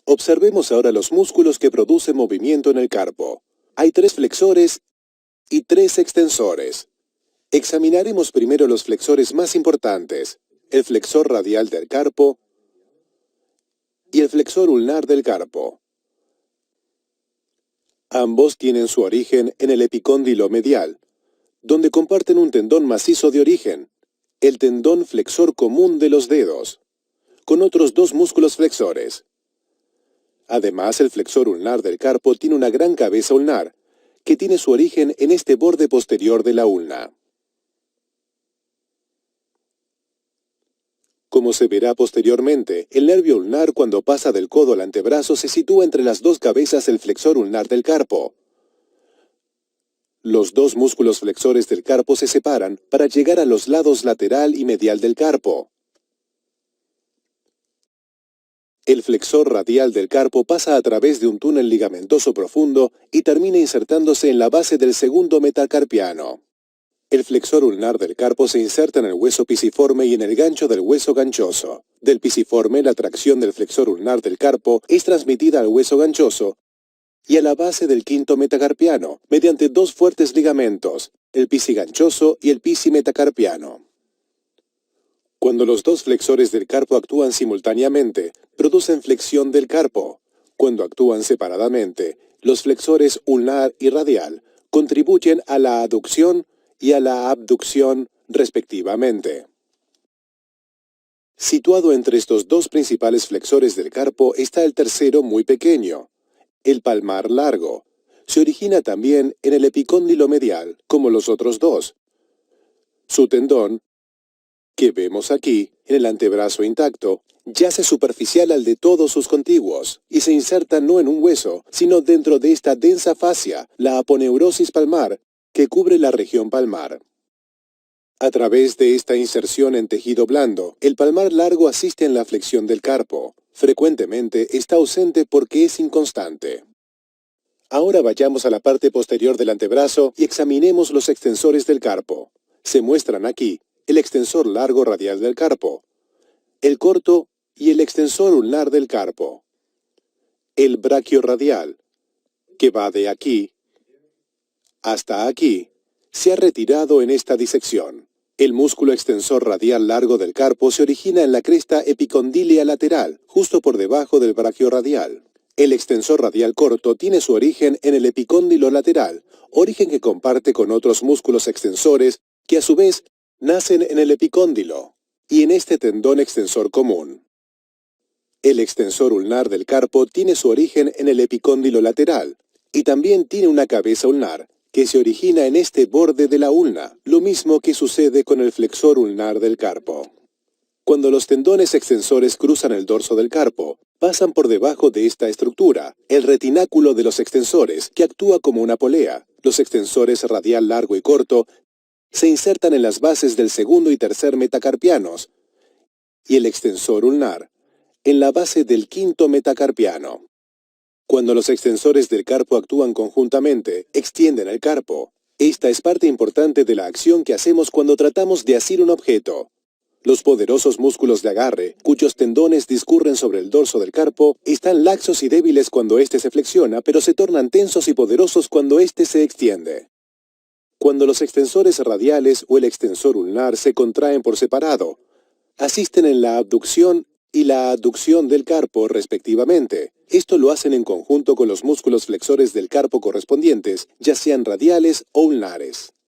Observemos ahora los músculos que producen movimiento en el carpo. Hay 3 flexores y 3 extensores. Examinaremos primero los flexores más importantes, el flexor radial del carpo y el flexor ulnar del carpo. Ambos tienen su origen en el epicóndilo medial, donde comparten un tendón macizo de origen, el tendón flexor común de los dedos, con otros 2 músculos flexores. Además, el flexor ulnar del carpo tiene una gran cabeza ulnar, que tiene su origen en este borde posterior de la ulna. Como se verá posteriormente, el nervio ulnar cuando pasa del codo al antebrazo se sitúa entre las 2 cabezas del flexor ulnar del carpo. Los 2 músculos flexores del carpo se separan para llegar a los lados lateral y medial del carpo. El flexor radial del carpo pasa a través de un túnel ligamentoso profundo y termina insertándose en la base del segundo metacarpiano. El flexor ulnar del carpo se inserta en el hueso pisiforme y en el gancho del hueso ganchoso. Del pisiforme, la tracción del flexor ulnar del carpo es transmitida al hueso ganchoso y a la base del quinto metacarpiano, mediante 2 fuertes ligamentos, el pisiganchoso y el pisimetacarpiano. Cuando los 2 flexores del carpo actúan simultáneamente, producen flexión del carpo. Cuando actúan separadamente, los flexores ulnar y radial contribuyen a la aducción y a la abducción, respectivamente. Situado entre estos 2 principales flexores del carpo está el tercero muy pequeño, el palmar largo. Se origina también en el epicóndilo medial, como los otros 2. Su tendón, que vemos aquí, en el antebrazo intacto, yace superficial al de todos sus contiguos, y se inserta no en un hueso, sino dentro de esta densa fascia, la aponeurosis palmar, que cubre la región palmar. A través de esta inserción en tejido blando, el palmar largo asiste en la flexión del carpo. Frecuentemente está ausente porque es inconstante. Ahora vayamos a la parte posterior del antebrazo y examinemos los extensores del carpo. Se muestran aquí el extensor largo radial del carpo, el corto y el extensor ulnar del carpo. El braquiorradial, que va de aquí hasta aquí, se ha retirado en esta disección. El músculo extensor radial largo del carpo se origina en la cresta epicondílea lateral, justo por debajo del braquiorradial. El extensor radial corto tiene su origen en el epicóndilo lateral, origen que comparte con otros músculos extensores que a su vez nacen en el epicóndilo y en este tendón extensor común. El extensor ulnar del carpo tiene su origen en el epicóndilo lateral y también tiene una cabeza ulnar, que se origina en este borde de la ulna, lo mismo que sucede con el flexor ulnar del carpo. Cuando los tendones extensores cruzan el dorso del carpo, pasan por debajo de esta estructura, el retináculo de los extensores, que actúa como una polea. Los extensores radial largo y corto se insertan en las bases del segundo y tercer metacarpianos, y el extensor ulnar en la base del quinto metacarpiano. Cuando los extensores del carpo actúan conjuntamente, extienden el carpo. Esta es parte importante de la acción que hacemos cuando tratamos de asir un objeto. Los poderosos músculos de agarre, cuyos tendones discurren sobre el dorso del carpo, están laxos y débiles cuando éste se flexiona, pero se tornan tensos y poderosos cuando éste se extiende. Cuando los extensores radiales o el extensor ulnar se contraen por separado, asisten en la abducción y la aducción del carpo respectivamente. Esto lo hacen en conjunto con los músculos flexores del carpo correspondientes, ya sean radiales o ulnares.